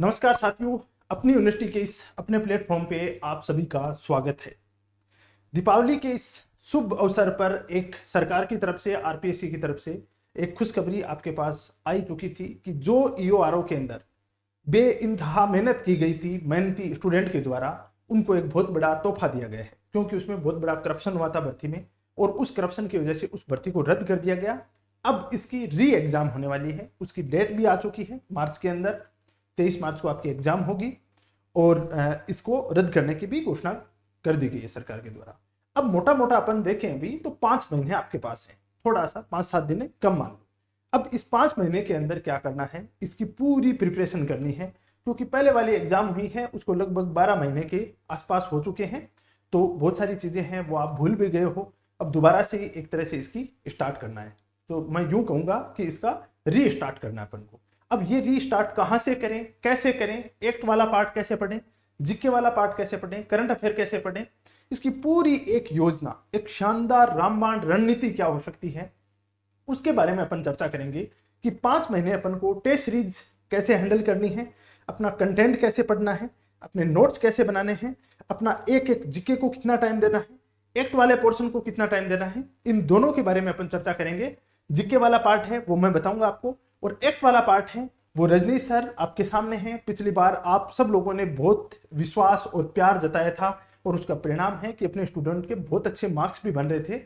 नमस्कार साथियों, अपनी यूनिवर्सिटी के इस अपने प्लेटफॉर्म पे आप सभी का स्वागत है। दीपावली के इस शुभ अवसर पर एक सरकार की तरफ से, आरपीएससी की तरफ से एक खुशखबरी आपके पास आई चुकी थी कि जो ईओआरओ के अंदर बेइंतहा मेहनत की गई थी मेहनती स्टूडेंट के द्वारा, उनको एक बहुत बड़ा तोहफा दिया गया है, क्योंकि उसमें बहुत बड़ा करप्शन हुआ था भर्ती में और उस करप्शन की वजह से उस भर्ती को रद्द कर दिया गया। अब इसकी री एग्जाम होने वाली है, उसकी डेट भी आ चुकी है। मार्च के अंदर 23 मार्च को आपकी एग्जाम होगी और इसको रद्द करने की भी घोषणा कर दी गई है सरकार के द्वारा। अब मोटा मोटा अपन देखें अभी तो 5 महीने आपके पास है, थोड़ा सा 5-7 दिन कम मान लो। अब इस 5 महीने के अंदर क्या करना है, इसकी पूरी प्रिपरेशन करनी है, क्योंकि पहले वाली एग्जाम हुई है उसको लगभग 12 महीने के आसपास हो चुके हैं, तो बहुत सारी चीजें हैं वो आप भूल भी गए हो। अब दोबारा से एक तरह से इसकी स्टार्ट करना है, तो मैं यूं कहूंगा कि इसका री स्टार्ट करना है अपन को। अब ये रीस्टार्ट कहां से करें, कैसे करें, एक्ट वाला पार्ट कैसे पढ़ें, जीके वाला पार्ट कैसे पढ़ें, करंट अफेयर कैसे पढ़ें, इसकी पूरी एक योजना, एक शानदार रामबाण रणनीति क्या हो सकती है, उसके बारे में अपन चर्चा करेंगे कि 5 महीने अपन को टेस्ट सीरीज कैसे हैंडल करनी है, अपना कंटेंट कैसे पढ़ना है, अपने नोट्स कैसे बनाने हैं, अपना एक एक जीके को कितना टाइम देना है, एक्ट वाले पोर्शन को कितना टाइम देना है, इन दोनों के बारे में अपन चर्चा करेंगे। जीके वाला पार्ट है वो मैं बताऊंगा आपको, और एक्ट वाला पार्ट है वो रजनीश सर आपके सामने हैं। पिछली बार आप सब लोगों ने बहुत विश्वास और प्यार जताया था और उसका परिणाम है कि अपने स्टूडेंट के बहुत अच्छे मार्क्स भी बन रहे थे।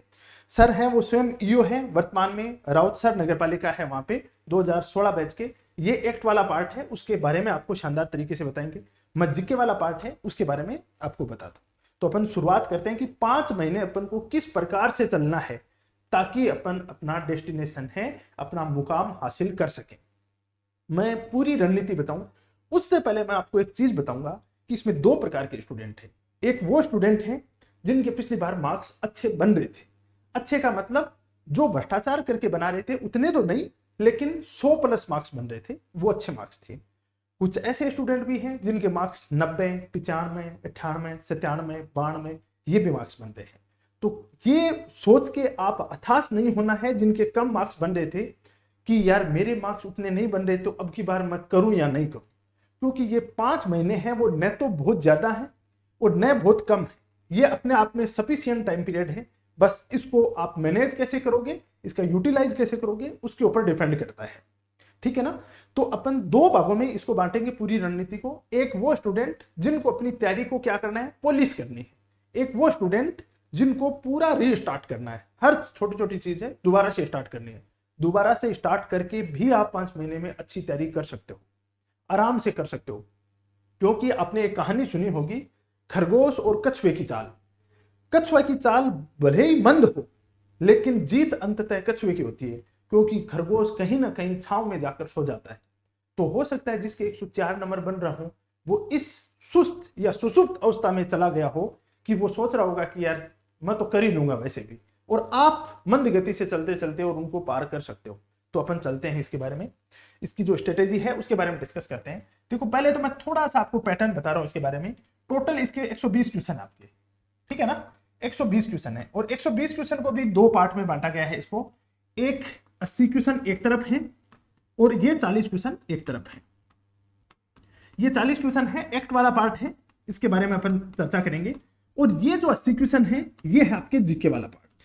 सर हैं वो स्वयं ईओ हैं, वर्तमान में राउत सर नगर पालिका है वहां पे 2016 बैच के। ये एक्ट वाला पार्ट है, उसके बारे में आपको शानदार तरीके से बताएंगे। मैं जीके वाला पार्ट है उसके बारे में आपको बताता हूँ। तो अपन शुरुआत करते हैं कि 5 महीने अपन को किस प्रकार से चलना है ताकि अपन अपना डेस्टिनेशन है, अपना मुकाम हासिल कर सकें। मैं पूरी रणनीति बताऊं उससे पहले मैं आपको एक चीज बताऊंगा कि इसमें 2 प्रकार के स्टूडेंट हैं। एक वो स्टूडेंट हैं जिनके पिछली बार मार्क्स अच्छे बन रहे थे। अच्छे का मतलब जो भ्रष्टाचार करके बना रहे थे उतने तो नहीं, लेकिन 100+ मार्क्स बन रहे थे, वो अच्छे मार्क्स थे। कुछ ऐसे स्टूडेंट भी हैं जिनके मार्क्स 90, 95, 98, 97, 92 ये भी मार्क्स बन रहे हैं। तो ये सोच के आप हताश नहीं होना है जिनके कम मार्क्स बन रहे थे कि यार मेरे मार्क्स उतने नहीं बन रहे तो अब की बार मैं करूं या नहीं करूं, क्योंकि ये 5 महीने हैं वो न तो बहुत ज्यादा है और न बहुत कम है। ये अपने आप में सफिशिएंट टाइम पीरियड है, बस इसको आप मैनेज कैसे करोगे, इसका यूटिलाइज कैसे करोगे उसके ऊपर डिपेंड करता है। ठीक है ना। तो अपन 2 भागों में इसको बांटेंगे पूरी रणनीति को। एक वो स्टूडेंट जिनको अपनी तैयारी को क्या करना है, पॉलिश करनी है। एक वो स्टूडेंट जिनको पूरा रीस्टार्ट करना है, हर छोटी छोटी चीज है दोबारा से स्टार्ट करनी है। दोबारा से स्टार्ट करके भी आप 5 महीने में अच्छी तैयारी कर सकते हो, आराम से कर सकते हो। क्योंकि आपने एक कहानी सुनी होगी, खरगोश और कछुए की चाल। कछुए की चाल भले ही मंद हो लेकिन जीत अंततः कछुए की होती है, क्योंकि खरगोश कहीं ना कहीं छांव में जाकर सो जाता है। तो हो सकता है जिसके 104 नंबर बन रहा हो वो इस सुस्त या सुसुप्त अवस्था में चला गया हो कि वो सोच रहा होगा कि यार मैं तो कर ही लूंगा वैसे भी, और आप मंद गति से चलते चलते और उनको पार कर सकते हो। तो अपन चलते हैं इसके बारे में, इसकी जो स्ट्रेटेजी है उसके बारे में डिस्कस करते हैं। देखो पहले तो मैं थोड़ा सा आपको पैटर्न बता रहा हूं इसके बारे में। टोटल इसके 120 क्वेश्चन आपके, ठीक है ना, 120 क्वेश्चन है और 120 क्वेश्चन को भी 2 पार्ट में बांटा गया है इसको। एक 80 क्वेश्चन एक तरफ है और ये 40 क्वेश्चन एक तरफ है। ये 40 क्वेश्चन है, एक्ट वाला पार्ट है, इसके बारे में अपन चर्चा करेंगे। और ये जो 80 क्वेश्चन है ये है आपके जीके वाला पार्ट।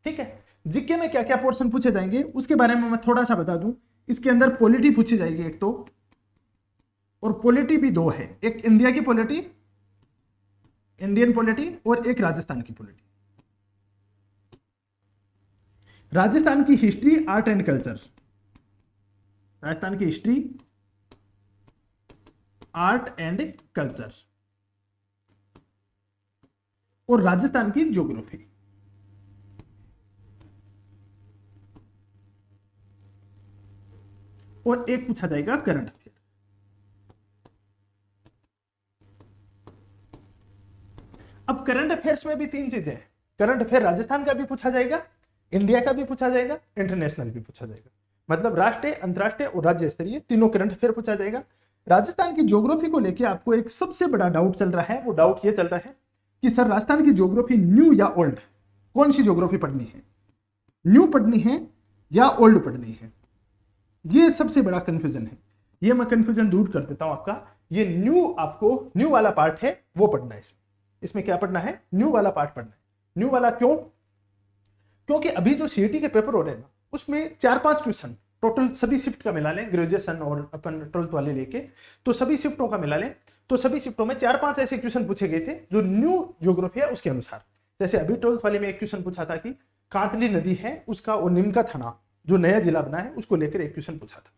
ठीक है, जीके में क्या क्या पोर्शन पूछे जाएंगे उसके बारे में मैं थोड़ा सा बता दूं। इसके अंदर पॉलिटी पूछी जाएगी एक तो, और पॉलिटी भी 2 है, एक इंडिया की पॉलिटी, इंडियन पॉलिटी, और एक राजस्थान की पॉलिटी। राजस्थान की history, art and culture, Rajasthan की हिस्ट्री, आर्ट एंड कल्चर, और राजस्थान की ज्योग्राफी। और एक पूछा जाएगा करंट अफेयर। अब करंट अफेयर्स में भी 3 चीजें हैं। करंट अफेयर राजस्थान का भी पूछा जाएगा, इंडिया का भी पूछा जाएगा, इंटरनेशनल भी पूछा जाएगा। मतलब राष्ट्रीय, अंतरराष्ट्रीय और राज्य स्तरीय तीनों करंट अफेयर पूछा जाएगा। राजस्थान की ज्योग्राफी को लेकर आपको एक सबसे बड़ा डाउट चल रहा है। वो डाउट ये चल रहा है कि सर राजस्थान की ज्योग्राफी न्यू या ओल्ड, कौन सी ज्योग्राफी पढ़नी है, न्यू पढ़नी है या ओल्ड पढ़नी है। ये सबसे बड़ा कंफ्यूजन है। ये मैं कंफ्यूजन दूर कर देता हूं आपका। ये आपको न्यू वाला पार्ट है वो पढ़ना है। इसमें क्या पढ़ना है? न्यू वाला पार्ट पढ़ना है। न्यू वाला क्यों? क्योंकि अभी जो सीईटी के पेपर हो रहे हैं ना, उसमें 4-5 क्वेश्चन टोटल सभी शिफ्ट का मिला लें, ग्रेजुएशन और अपन 12th वाले लेके, तो सभी शिफ्टों का मिला लें, तो सभी शिफ्टों में 4-5 ऐसे क्वेश्चन पूछे गए थे जो न्यू ज्योग्राफी है उसके अनुसार। जैसे अभी 12th वाले में एक क्वेश्चन पूछा था कि कांतली नदी है उसका और निमका थाना जो नया जिला बना है उसको लेकर एक क्वेश्चन पूछा था।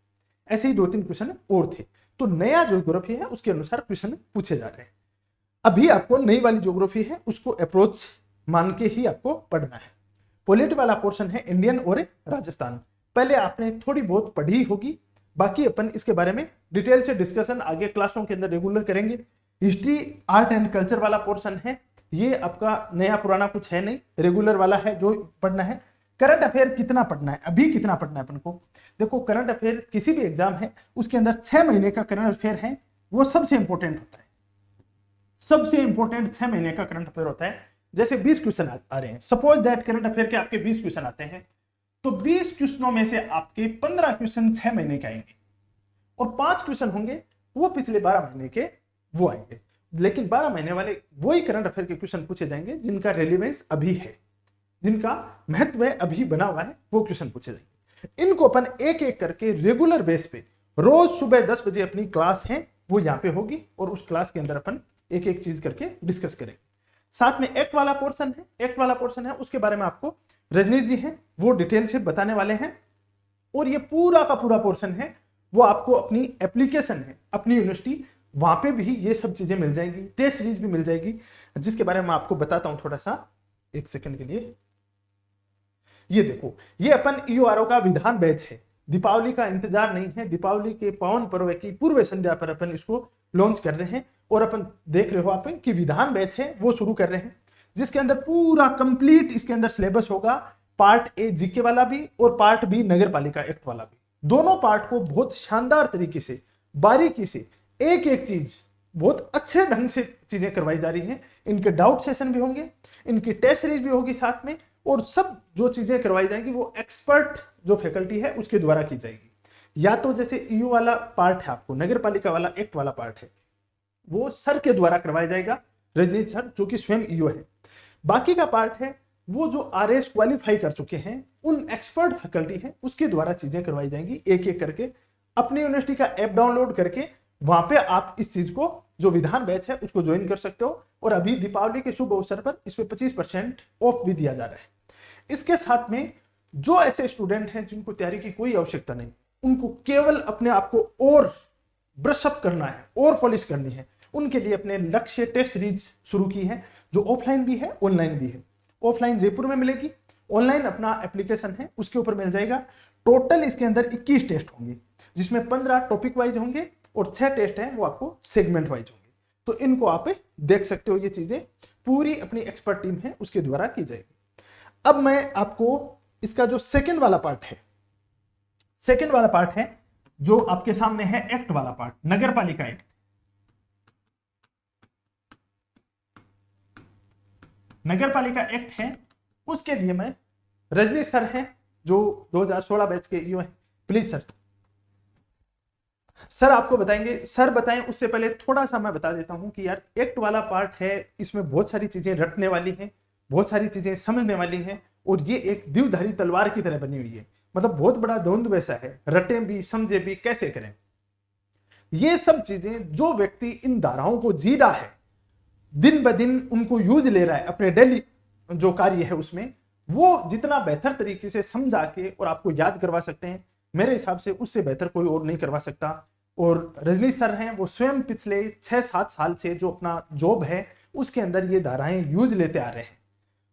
ऐसे ही 2-3 क्वेश्चन और थे। तो नया ज्योग्राफी है उसके अनुसार क्वेश्चन पूछे जा रहे हैं। अभी आपको नई वाली ज्योग्राफी है उसको अप्रोच मान के ही आपको पढ़ना है। पॉलिटी वाला पोर्शन है इंडियन और राजस्थान। पहले आपने थोड़ी बहुत पढ़ी होगी, बाकी अपन इसके बारे में डिटेल से डिस्कशन आगे क्लासों के अंदर रेगुलर करेंगे। हिस्ट्री, आर्ट एंड कल्चर वाला पोर्शन है, ये आपका नया पुराना कुछ है नहीं, रेगुलर वाला है जो पढ़ना है। करंट अफेयर कितना पढ़ना है, अभी कितना पढ़ना है अपन को? देखो, करंट अफेयर किसी भी एग्जाम है उसके अंदर 6 महीने का करंट अफेयर है, वो सबसे इंपॉर्टेंट होता है। सबसे इंपॉर्टेंट 6 महीने का करंट अफेयर होता है। जैसे 20 क्वेश्चन आ रहे हैं, सपोज दैट करंट अफेयर के आपके 20 क्वेश्चन आते हैं, तो 20 क्वेश्चनों में से आपके 15 क्वेश्चन 6 महीने के आएंगे और 5 क्वेश्चन होंगे वो पिछले 12 महीने के वो आएंगे। लेकिन 12 महीने वाले वही करंट अफेयर के क्वेश्चन पूछे जाएंगे जिनका रेलिवेंस अभी है, जिनका महत्व है, अभी बना हुआ है, वो क्वेश्चन पूछे जाएंगे। इनको अपन एक एक करके रेगुलर बेस पे रोज सुबह 10 बजे अपनी क्लास है वो यहाँ पे होगी और उस क्लास के अंदर अपन एक एक चीज करके डिस्कस करेंगे। साथ में एक्ट वाला पोर्शन है, एक्ट वाला पोर्शन है उसके बारे में आपको रजनीश जी हैं वो डिटेल से बताने वाले हैं। और ये पूरा का पूरा पोर्शन है वो आपको अपनी एप्लीकेशन है, अपनी यूनिवर्सिटी, वहां पे भी ये सब चीजें मिल जाएंगी, टेस्ट सीरीज भी मिल जाएगी, जिसके बारे में मैं आपको बताता हूं थोड़ा सा, एक सेकंड के लिए। ये देखो, ये अपन ईओआरओ का विधान बैच है। दीपावली का इंतजार नहीं है, दीपावली के पावन पर्व की पूर्व संध्या पर अपन इसको लॉन्च कर रहे हैं और अपन देख रहे हो आप कि विधान बैच है वो शुरू कर रहे हैं, जिसके अंदर पूरा कंप्लीट इसके अंदर सिलेबस होगा। पार्ट ए जीके वाला भी और पार्ट बी नगर पालिका एक्ट वाला भी, दोनों पार्ट को बहुत शानदार तरीके से, बारीकी से, एक एक चीज बहुत अच्छे ढंग से चीजें करवाई जा रही हैं। इनके डाउट सेशन भी होंगे, इनकी टेस्ट सीरीज भी होगी साथ में, और सब जो चीजें करवाई जाएंगी वो एक्सपर्ट जो फैकल्टी है उसके द्वारा की जाएगी। या तो जैसे ईयू वाला पार्ट है, आपको नगर पालिका वाला एक्ट वाला पार्ट है, वो सर के द्वारा करवाया जाएगा, रजनीश सर जो कि स्वयं ईओ है। बाकी का पार्ट है वो जो आरएस क्वालिफाई कर चुके हैं, उन एक्सपर्ट फैकल्टी है उसके द्वारा चीजें करवाई जाएंगी एक एक करके। अपनी यूनिवर्सिटी का ऐप डाउनलोड करके वहां पे आप इस चीज को, जो विधान बैच है उसको ज्वाइन कर सकते हो। और अभी दीपावली के शुभ अवसर पर इस पे 25% ऑफ भी दिया जा रहा है। इसके साथ में जो ऐसे स्टूडेंट हैं जिनको तैयारी की कोई आवश्यकता नहीं, उनको केवल अपने आप को और ब्रश अप करना है और पॉलिश करनी है, उनके लिए अपने लक्ष्य टेस्ट सीरीज शुरू की है, जो ऑफलाइन भी है ऑनलाइन भी है। ऑफलाइन जयपुर में मिलेगी, ऑनलाइन अपना एप्लीकेशन है उसके ऊपर मिल जाएगा। टोटल इसके अंदर 21 टेस्ट होंगे, जिसमें 15 टॉपिक वाइज होंगे और 6 टेस्ट हैं वो आपको सेगमेंट वाइज होंगे। तो इनको आप देख सकते हो, ये चीजें पूरी अपनी एक्सपर्ट टीम है उसके द्वारा की जाएगी। अब मैं आपको इसका जो सेकंड वाला पार्ट है, सेकंड वाला पार्ट है जो आपके सामने है एक्ट वाला पार्ट, नगर पालिका एक्ट। नगर पालिका एक्ट है, उसके लिए मैं रजनीश सर हैं जो 2016 बैच के ईओ हैं, प्लीज सर आपको बताएंगे। सर बताएं उससे पहले थोड़ा सा मैं बता देता हूं कि यार एक्ट वाला पार्ट है, इसमें बहुत सारी चीजें रटने वाली हैं, बहुत सारी चीजें समझने वाली हैं, और ये एक द्विधारी तलवार की तरह बनी हुई है। मतलब बहुत बड़ा द्वंद्व वैसा है, रटे भी समझे भी कैसे करें। ये सब चीजें जो व्यक्ति इन धाराओं को जी रहा है, दिन ब दिन उनको यूज ले रहा है अपने डेली जो कार्य है उसमें, वो जितना बेहतर तरीके से समझा के और आपको याद करवा सकते हैं, मेरे हिसाब से उससे बेहतर कोई और नहीं करवा सकता। और रजनीश सर हैं वो स्वयं पिछले 6-7 साल से जो अपना जॉब है उसके अंदर ये धाराएं यूज लेते आ रहे हैं।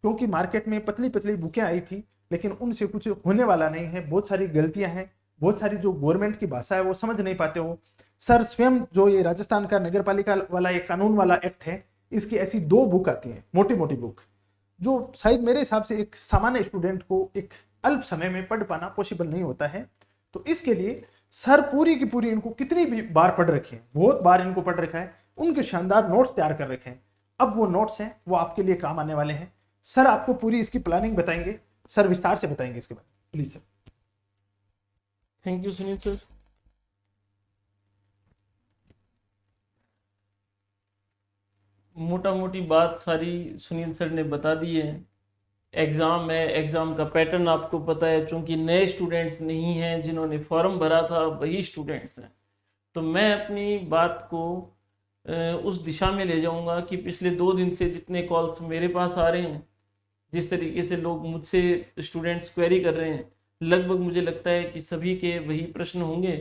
क्योंकि मार्केट में पतली पतली बुकें आई थी, लेकिन उनसे कुछ होने वाला नहीं है, बहुत सारी गलतियां हैं, बहुत सारी जो गवर्नमेंट की भाषा है वो समझ नहीं पाते हो। सर स्वयं जो ये राजस्थान का नगर पालिका वाला एक कानून वाला एक्ट है, इसकी ऐसी 2 बुक आती हैं, मोटी मोटी बुक, जो शायद मेरे हिसाब से एक सामान्य स्टूडेंट को एक अल्प समय में पढ़ पाना पॉसिबल नहीं होता है। तो इसके लिए सर पूरी की पूरी इनको कितनी भी बार पढ़ रखे हैं, बहुत बार इनको पढ़ रखा है, उनके शानदार नोट्स तैयार कर रखे हैं। अब वो नोट्स हैं वो आपके लिए काम आने वाले हैं। सर आपको पूरी इसकी प्लानिंग बताएंगे, सर विस्तार से बताएंगे इसके बारे में, please sir. Thank you Sunil sir. मोटा मोटी बात सारी सुनील सर ने बता दी है। एग्ज़ाम है, एग्ज़ाम का पैटर्न आपको पता है, चूँकि नए स्टूडेंट्स नहीं हैं, जिन्होंने फॉर्म भरा था वही स्टूडेंट्स हैं। तो मैं अपनी बात को उस दिशा में ले जाऊंगा कि पिछले 2 दिन से जितने कॉल्स मेरे पास आ रहे हैं, जिस तरीके से लोग मुझसे स्टूडेंट्स क्वेरी कर रहे हैं, लगभग मुझे लगता है कि सभी के वही प्रश्न होंगे,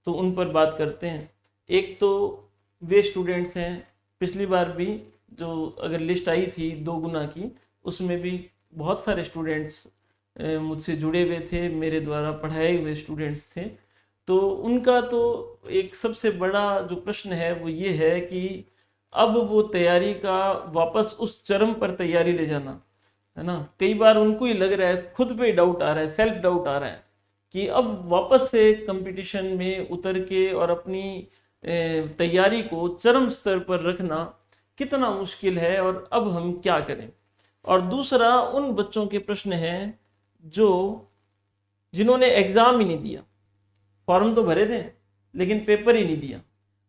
तो उन पर बात करते हैं। एक तो वे स्टूडेंट्स हैं, पिछली बार भी जो अगर लिस्ट आई थी 2 गुना की, उसमें भी बहुत सारे स्टूडेंट्स मुझसे जुड़े हुए थे, मेरे द्वारा पढ़ाए हुए स्टूडेंट्स थे। तो उनका तो एक सबसे बड़ा जो प्रश्न है वो ये है कि अब वो तैयारी का वापस उस चरम पर तैयारी ले जाना, है ना। कई बार उनको ही लग रहा है, खुद पे डाउट आ रहा है, सेल्फ डाउट आ रहा है कि अब वापस से कंपटीशन में उतर के और अपनी तैयारी को चरम स्तर पर रखना कितना मुश्किल है और अब हम क्या करें। और दूसरा उन बच्चों के प्रश्न हैं जो जिन्होंने एग्जाम ही नहीं दिया, फॉर्म तो भरे थे लेकिन पेपर ही नहीं दिया।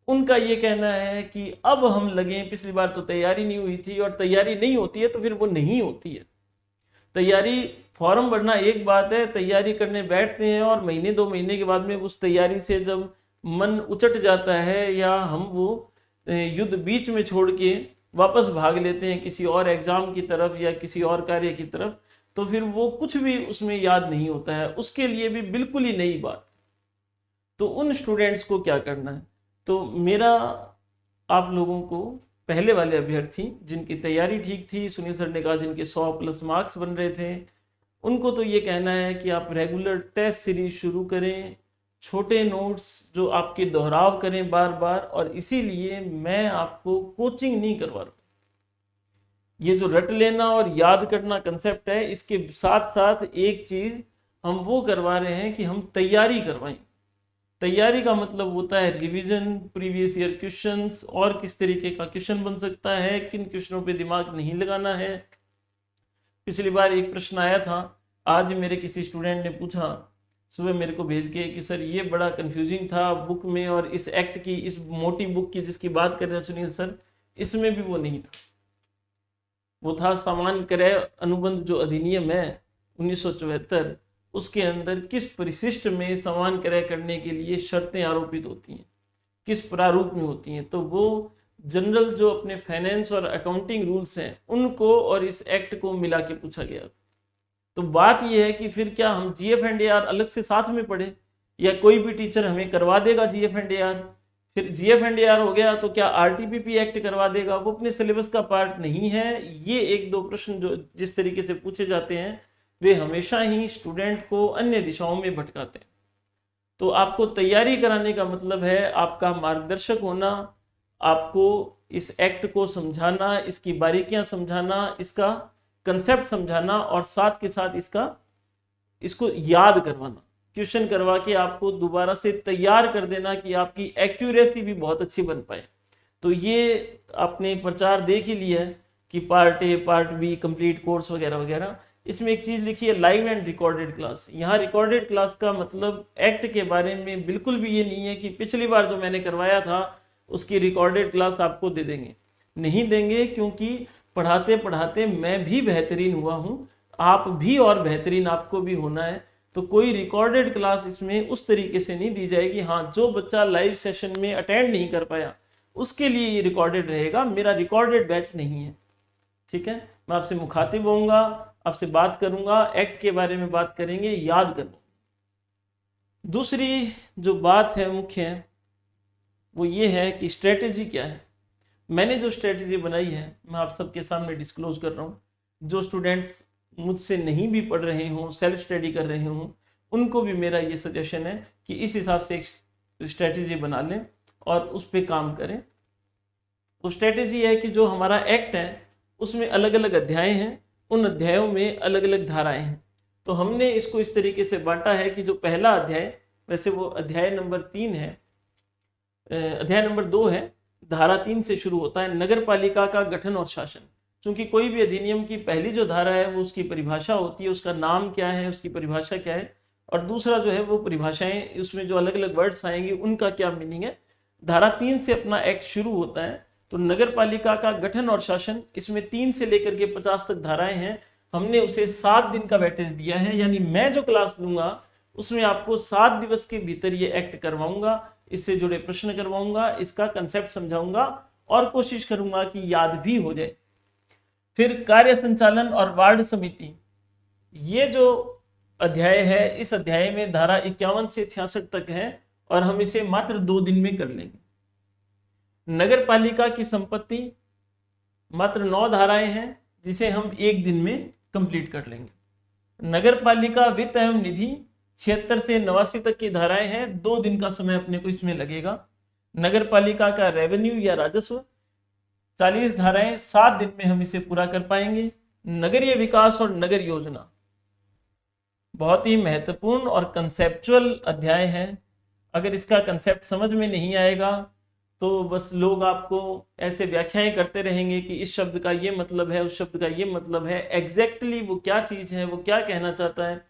उनका ये कहना है कि अब हम लगे, पिछली बार तो तैयारी नहीं हुई थी, और तैयारी नहीं होती है तो फिर वो नहीं होती है। तैयारी, फॉर्म भरना एक बात है, तैयारी करने बैठते हैं और महीने 2 महीने के बाद में उस तैयारी से जब मन उचट जाता है या हम वो युद्ध बीच में छोड़ के वापस भाग लेते हैं किसी और एग्जाम की तरफ या किसी और कार्य की तरफ, तो फिर वो कुछ भी उसमें याद नहीं होता है, उसके लिए भी बिल्कुल ही नई बात। तो उन स्टूडेंट्स को क्या करना है? तो मेरा आप लोगों को, पहले वाले अभ्यर्थी जिनकी तैयारी ठीक थी, सुनील सर ने कहा जिनके 100+ मार्क्स बन रहे थे, उनको तो ये कहना है कि आप रेगुलर टेस्ट सीरीज शुरू करें, छोटे नोट्स जो आपके दोहराव करें बार बार। और इसीलिए मैं आपको कोचिंग नहीं करवा रहा। ये जो रट लेना और याद करना कंसेप्ट है, इसके साथ साथ एक चीज हम वो करवा रहे हैं कि हम तैयारी करवाएं। तैयारी का मतलब होता है रिवीजन, प्रीवियस ईयर क्वेश्चंस, और किस तरीके का क्वेश्चन बन सकता है, किन क्वेश्चनों पे दिमाग नहीं लगाना है। पिछली बार एक प्रश्न आया था, आज मेरे किसी स्टूडेंट ने पूछा सुबह मेरे को भेज के कि सर ये बड़ा कंफ्यूजिंग था बुक में, और इस एक्ट की, इस मोटी बुक की जिसकी बात कर रहे हैं सुनील सर, इसमें भी वो नहीं था। वो था सामान्य क्रय अनुबंध जो अधिनियम है 1974, उसके अंदर किस परिशिष्ट में सामान क्रय करने के लिए शर्तें आरोपित होती हैं, किस प्रारूप में होती हैं। तो वो जनरल जो अपने फाइनेंस और अकाउंटिंग रूल्स हैं उनको और इस एक्ट को मिला के पूछा गया। तो बात यह है कि फिर क्या हम GF&AR अलग से साथ में पढ़े, या कोई भी टीचर हमें करवा देगा GF&AR? फिर GF&AR हो गया तो क्या RTPP एक्ट करवा देगा? वो अपने सिलेबस का पार्ट नहीं है। ये 1-2 प्रश्न जो जिस तरीके से पूछे जाते हैं वे हमेशा ही स्टूडेंट को अन्य दिशाओं में भटकाते हैं। तो आपको तैयारी कराने का मतलब है आपका मार्गदर्शक होना, आपको इस एक्ट को समझाना, इसकी बारीकियां समझाना, इसका कंसेप्ट समझाना, और साथ के साथ इसको याद करवाना, क्वेश्चन करवा के आपको दोबारा से तैयार कर देना कि आपकी एक्यूरेसी भी बहुत अच्छी बन पाए। तो ये आपने प्रचार देख ही लिया है कि part A, part B, complete course वगैरह वगैरह। इसमें एक चीज लिखी है लाइव एंड रिकॉर्डेड क्लास। यहाँ रिकॉर्डेड क्लास का मतलब एक्ट के बारे में बिल्कुल भी ये नहीं है कि पिछली बार जो मैंने करवाया था उसकी रिकॉर्डेड क्लास आपको दे देंगे, नहीं देंगे, क्योंकि पढ़ाते पढ़ाते मैं भी बेहतरीन हुआ हूँ, आप भी और बेहतरीन आपको भी होना है। तो कोई रिकॉर्डेड क्लास इसमें उस तरीके से नहीं दी जाएगी। हाँ, जो बच्चा लाइव सेशन में अटेंड नहीं कर पाया उसके लिए ये रिकॉर्डेड रहेगा, मेरा रिकॉर्डेड बैच नहीं है। ठीक है, मैं आपसे मुखातिब होऊंगा, आपसे बात करूंगा, एक्ट के बारे में बात करेंगे, याद करो। दूसरी जो बात है मुख्य, वो ये है कि स्ट्रेटेजी क्या है। मैंने जो स्ट्रेटेजी बनाई है मैं आप सबके सामने डिस्क्लोज कर रहा हूँ। जो स्टूडेंट्स मुझसे नहीं भी पढ़ रहे हों, सेल्फ स्टडी कर रहे हों, उनको भी मेरा ये सजेशन है कि इस हिसाब से एक स्ट्रेटेजी बना लें और उस पर काम करें। तो स्ट्रेटेजी है कि जो हमारा एक्ट है उसमें अलग अलग अध्याय हैं, उन अध्यायों में अलग अलग धाराएं हैं। तो हमने इसको इस तरीके से बांटा है कि जो पहला अध्याय, वैसे वो अध्याय नंबर 3 है, अध्याय नंबर 2 है, धारा 3 से शुरू होता है, नगर पालिका का गठन और शासन। क्योंकि कोई भी अधिनियम की पहली जो धारा है वो उसकी परिभाषा होती है, उसका नाम क्या है, उसकी परिभाषा क्या है, और दूसरा जो है वो परिभाषाएं, उसमें जो अलग अलग वर्ड्स आएंगे उनका क्या मीनिंग है। धारा 3 से अपना एक्ट शुरू होता है। तो नगर पालिका का गठन और शासन, इसमें 3 से लेकर के 50 तक धाराएं हैं। हमने उसे 7 दिन का वेटेज दिया है, यानी मैं जो क्लास लूंगा उसमें आपको 7 दिवस के भीतर ये एक्ट करवाऊंगा, इससे जुड़े प्रश्न करवाऊंगा, इसका कंसेप्ट समझाऊंगा और कोशिश करूंगा कि याद भी हो जाए। फिर कार्य संचालन और वार्ड समिति, ये जो अध्याय है, इस अध्याय में धारा 51 से 66 तक है और हम इसे मात्र 2 दिन में कर लेंगे। नगर पालिका की संपत्ति, मात्र 9 धाराएं हैं जिसे हम 1 दिन में कंप्लीट कर लेंगे। नगर पालिका वित्त एवं निधि, 76 से 89 तक की धाराएं हैं, 2 दिन का समय अपने को इसमें लगेगा। नगर पालिका का रेवेन्यू या राजस्व, 40 धाराएं, 7 दिन में हम इसे पूरा कर पाएंगे। नगरीय विकास और नगर योजना, बहुत ही महत्वपूर्ण और कंसेप्चुअल अध्याय है। अगर इसका कंसेप्ट समझ में नहीं आएगा तो बस लोग आपको ऐसे व्याख्याएं करते रहेंगे कि इस शब्द का ये मतलब है, उस शब्द का ये मतलब है। एग्जैक्टली वो क्या चीज है, वो क्या कहना चाहता है,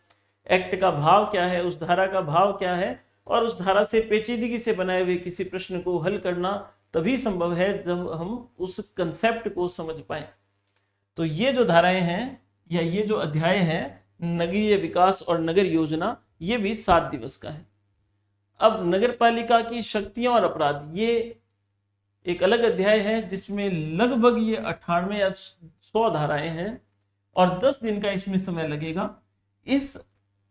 एक्ट का भाव क्या है, उस धारा का भाव क्या है, और उस धारा से पेचीदगी से बनाए हुए किसी प्रश्न को हल करना तभी संभव है जब हम उस कंसेप्ट को समझ पाए। तो ये जो धाराएं हैं या ये जो अध्याय है नगरीय विकास और नगर योजना, ये भी 7 दिवस का है। अब नगर पालिका की शक्तियां और अपराध, ये एक अलग अध्याय है जिसमें लगभग ये 98 या 100 धाराएं हैं और 10 दिन का इसमें समय लगेगा। इस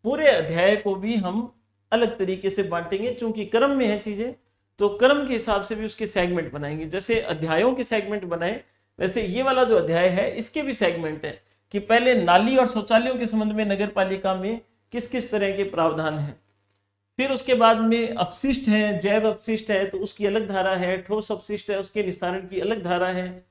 पूरे अध्याय को भी हम अलग तरीके से बांटेंगे, क्योंकि क्रम में है चीजें, तो क्रम के हिसाब से भी उसके सेगमेंट बनाएंगे। जैसे अध्यायों के सेगमेंट बनाए, वैसे ये वाला जो अध्याय है इसके भी सेगमेंट है कि पहले नाली और शौचालयों के संबंध में नगर पालिका में किस किस तरह के प्रावधान हैं। फिर उसके बाद में अपशिष्ट है, जैव अपशिष्ट है तो उसकी अलग धारा है, ठोस अपशिष्ट है उसके निस्तारण की अलग धारा है,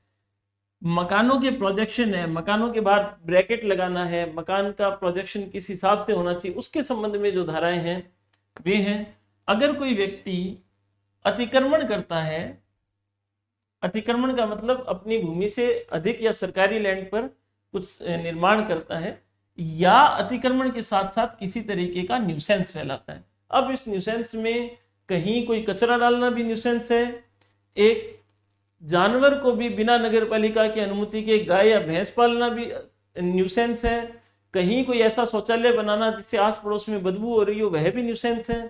मकानों के प्रोजेक्शन है, मकानों के बाहर ब्रैकेट लगाना है, मकान का प्रोजेक्शन किस हिसाब से होना चाहिए, उसके संबंध में जो धाराएं हैं वे हैं। अगर कोई व्यक्ति अतिक्रमण करता है, अतिक्रमण का मतलब अपनी भूमि से अधिक या सरकारी लैंड पर कुछ निर्माण करता है, या अतिक्रमण के साथ साथ किसी तरीके का न्यूसेंस फैलाता है। अब इस न्यूसेंस में कहीं कोई कचरा डालना भी न्यूसेंस है, एक जानवर को भी बिना नगर पालिका की अनुमति के गाय या भैंस पालना भी न्यूसेंस है, कहीं कोई ऐसा शौचालय बनाना जिससे आस पड़ोस में बदबू हो रही हो वह भी न्यूसेंस है।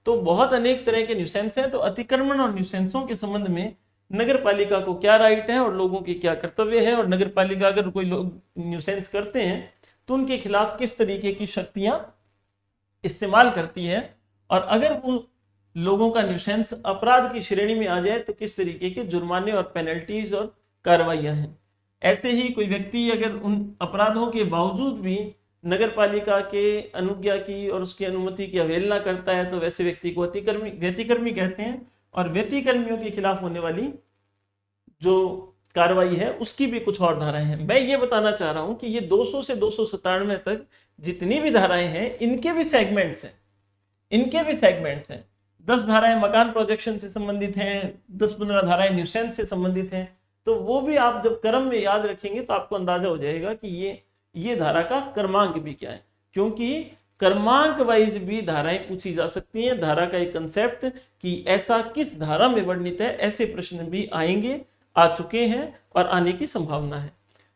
तो बहुत अनेक तरह के न्यूसेंस हैं। तो अतिक्रमण और न्यूसेंसों के संबंध में नगर पालिका को क्या राइट है और लोगों के क्या कर्तव्य है, और नगर पालिका अगर कोई लोग न्यूसेंस करते हैं तो उनके खिलाफ किस तरीके की शक्तियां इस्तेमाल करती है, और अगर वो लोगों का न्यूसेंस अपराध की श्रेणी में आ जाए तो किस तरीके के जुर्माने और पेनल्टीज और कार्रवाइयां हैं। ऐसे ही कोई व्यक्ति अगर उन अपराधों के बावजूद भी नगर पालिका के अनुज्ञा की और उसकी अनुमति की अवहेलना करता है तो वैसे व्यक्ति को व्यतिक्रमी कहते हैं, और व्यतिक्रमियों के खिलाफ होने वाली जो कार्रवाई है उसकी भी कुछ और धाराएं हैं। मैं ये बताना चाह रहा हूं कि ये 200 से 297 तक जितनी भी धाराएं हैं इनके भी सेगमेंट्स हैं, इनके भी सेगमेंट्स हैं। 10 धाराएं मकान प्रोजेक्शन से संबंधित हैं, 10-15 धाराएं न्यूसेंस से संबंधित हैं। तो वो भी आप जब क्रम में याद रखेंगे तो आपको अंदाजा हो जाएगा कि ये धारा का क्रमांक भी क्या है, क्योंकि क्रमांक वाइज भी धाराएं पूछी जा सकती हैं। धारा का एक कंसेप्ट कि ऐसा किस धारा में वर्णित है, ऐसे प्रश्न भी आएंगे, आ चुके हैं और आने की संभावना है।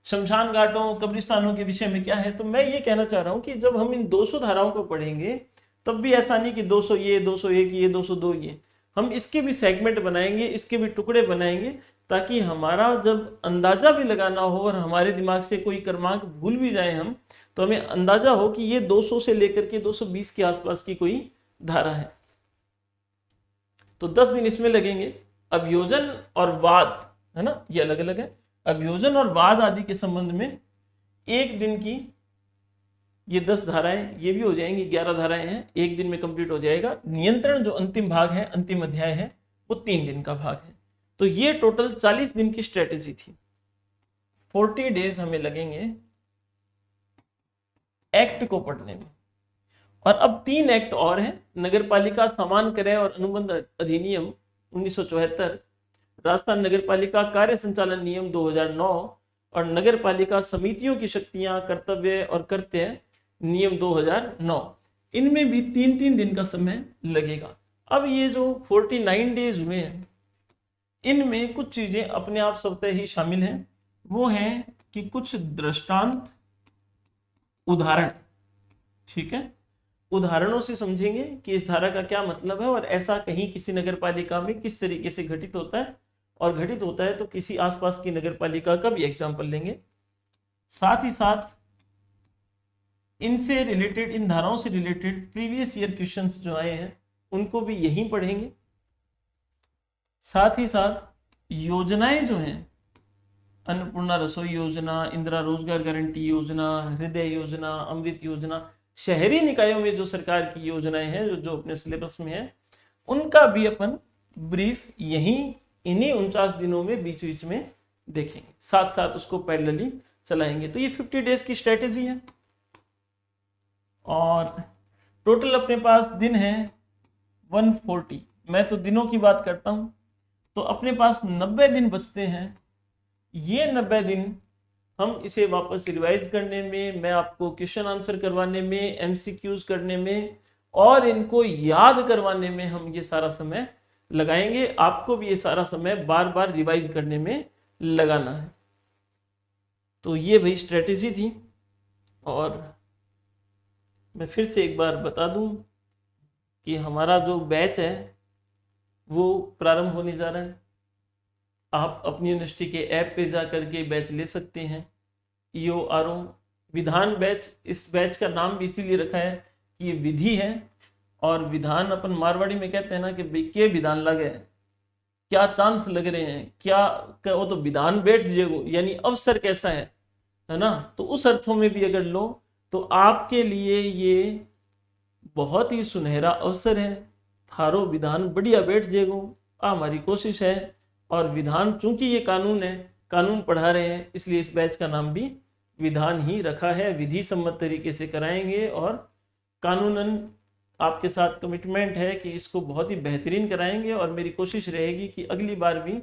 शमशान घाटों कब्रिस्तानों के विषय में क्या है, तो मैं ये कहना चाह रहा हूं कि जब हम इन 200 धाराओं को पढ़ेंगे तब भी ऐसा नहीं कि 200 ये, 201 ये, 202 ये, हम इसके भी सेगमेंट बनाएंगे, इसके भी टुकड़े बनाएंगे, ताकि हमारा जब अंदाजा भी लगाना हो और हमारे दिमाग से कोई क्रमांक भूल भी जाए हम, तो हमें अंदाजा हो कि ये 200 से लेकर के 220 के आसपास की कोई धारा है। तो 10 दिन इसमें लगेंगे। अभियोजन और वाद है ना, ये अलग अलग है। अभियोजन और वाद आदि के संबंध में 1 दिन की ये 10 धाराएं ये भी हो जाएंगी, 11 धाराएं हैं, 1 दिन में कंप्लीट हो जाएगा। नियंत्रण जो अंतिम भाग है, अंतिम अध्याय है, वो 3 दिन का भाग है। तो ये टोटल 40 दिन की स्ट्रेटेजी थी। 40 डेज हमें लगेंगे एक्ट को पढ़ने में। और अब 3 एक्ट और हैं, नगर पालिका सामान्य क्रय और अनुबंध अधिनियम 1974, राजस्थान नगर पालिका कार्य संचालन नियम 2009 और नगर पालिका समितियों की शक्तियां, कर्तव्य और कर्तव्य नियम 2009। इनमें भी 3-3 दिन का समय लगेगा। अब ये जो 49 डेज हुए हैं, इनमें कुछ चीजें अपने आप स्वतः ही शामिल हैं। वो हैं कि कुछ दृष्टांत, उदाहरण, ठीक है, उदाहरणों से समझेंगे कि इस धारा का क्या मतलब है और ऐसा कहीं किसी नगर पालिका में किस तरीके से घटित होता है, और घटित होता है तो किसी आसपास की नगर पालिका का भी एग्जाम्पल लेंगे। साथ ही साथ इनसे रिलेटेड, इन धाराओं से रिलेटेड प्रीवियस ईयर क्वेश्चंस जो आए हैं उनको भी यहीं पढ़ेंगे। साथ ही साथ योजनाएं जो हैं, अन्नपूर्णा रसोई योजना, इंदिरा रोजगार गारंटी योजना, हृदय योजना, अमृत योजना, शहरी निकायों में जो सरकार की योजनाएं हैं जो अपने सिलेबस में है, उनका भी अपन ब्रीफ यहीं इन्हीं 49 दिनों में बीच बीच में देखेंगे, साथ साथ उसको पैरेलली चलाएंगे। तो ये 50 डेज की स्ट्रेटेजी है और टोटल अपने पास दिन है 140। मैं तो दिनों की बात करता हूं, तो अपने पास 90 दिन बचते हैं। ये 90 दिन हम इसे वापस रिवाइज करने में, मैं आपको क्वेश्चन आंसर करवाने में, एमसीक्यूज करने में और इनको याद करवाने में हम ये सारा समय लगाएंगे। आपको भी ये सारा समय बार बार रिवाइज करने में लगाना है। तो ये भाई स्ट्रेटेजी थी। और मैं फिर से एक बार बता दूं कि हमारा जो बैच है वो प्रारंभ होने जा रहा है। आप अपनी यूनिवर्सिटी के ऐप पे जा करके बैच ले सकते हैं। EORO विधान बैच, इस बैच का नाम भी इसीलिए रखा है कि ये विधि है, और विधान अपन मारवाड़ी में कहते हैं ना कि भाई के विधान लगे, क्या चांस लग रहे हैं, क्या वो तो विधान बैठ जेगो, यानी अवसर कैसा है ना। तो उस अर्थों में भी अगर लो तो आपके लिए ये बहुत ही सुनहरा अवसर है। थारो विधान बढ़िया बैठ जेगो, हमारी कोशिश है। और विधान, चूंकि ये कानून है, कानून पढ़ा रहे हैं, इसलिए इस बैच का नाम भी विधान ही रखा है। विधि सम्मत तरीके से कराएंगे और कानूनन आपके साथ कमिटमेंट है कि इसको बहुत ही बेहतरीन कराएंगे। और मेरी कोशिश रहेगी कि अगली बार भी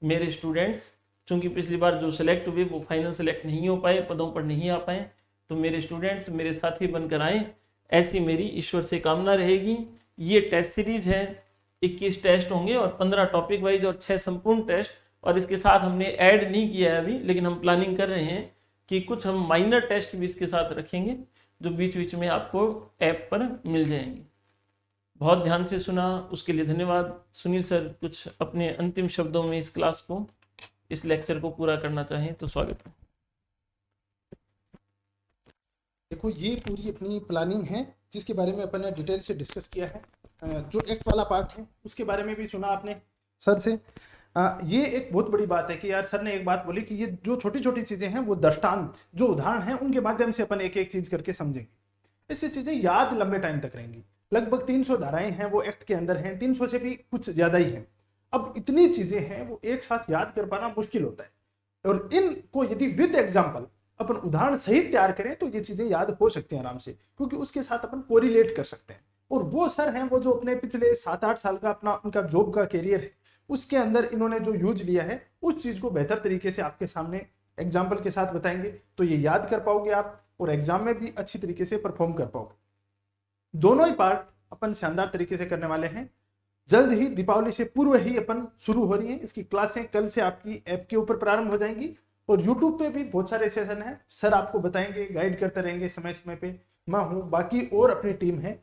मेरे स्टूडेंट्स, चूंकि पिछली बार जो सेलेक्ट हुए वो फाइनल सेलेक्ट नहीं हो पाए, पदों पर नहीं आ पाए, तो मेरे स्टूडेंट्स मेरे साथी बनकर आए, ऐसी मेरी ईश्वर से कामना रहेगी। ये टेस्ट सीरीज है, 21 टेस्ट होंगे और 15 टॉपिक वाइज और 6 संपूर्ण टेस्ट। और इसके साथ हमने ऐड नहीं किया है अभी, लेकिन हम प्लानिंग कर रहे हैं कि कुछ हम माइनर टेस्ट भी इसके साथ रखेंगे जो बीच बीच में आपको ऐप पर मिल जाएंगे। बहुत ध्यान से सुना, उसके लिए धन्यवाद। सुनील सर कुछ अपने अंतिम शब्दों में इस क्लास को, इस लेक्चर को पूरा करना चाहें तो स्वागत है। देखो, ये पूरी अपनी प्लानिंग है जिसके बारे में अपन ने डिटेल से डिस्कस किया है। जो एक्ट वाला पार्ट है उसके बारे में भी सुना आपने सर से। ये एक बहुत बड़ी बात है कि यार सर ने एक बात बोली कि ये जो छोटी छोटी चीजें हैं वो दृष्टांत, जो उदाहरण हैं, उनके माध्यम से अपन एक एक चीज करके समझेंगे। इससे चीजें याद लंबे टाइम तक रहेंगी। लगभग 300 धाराएं हैं वो एक्ट के अंदर हैं, 300 से भी कुछ ज्यादा ही हैं। अब इतनी चीजें हैं वो एक साथ याद कर पाना मुश्किल होता है, और इनको यदि विद एग्जाम्पल अपन उदाहरण सहित तैयार करें तो ये चीजें याद हो सकती हैं आराम से, क्योंकि उसके साथ अपन कोरिलेट कर सकते हैं। और वो सर हैं वो जो अपने पिछले 7-8 साल का अपना उनका जॉब का कैरियर है उसके अंदर इन्होंने जो यूज लिया है उस चीज को बेहतर तरीके से आपके सामने एग्जाम्पल के साथ बताएंगे, तो ये याद कर पाओगे आप और एग्जाम में भी अच्छी तरीके से परफॉर्म कर पाओगे। दोनों ही पार्ट अपन शानदार तरीके से करने वाले हैं। जल्द ही दीपावली से पूर्व ही अपन शुरू हो रही है। इसकी क्लासें कल से आपकी ऐप के ऊपर प्रारंभ हो जाएंगी और यूट्यूब पे भी बहुत सारे सेशन हैं। सर आपको बताएंगे, गाइड करते रहेंगे समय समय पे। मैं हूँ, बाकी और अपनी टीम है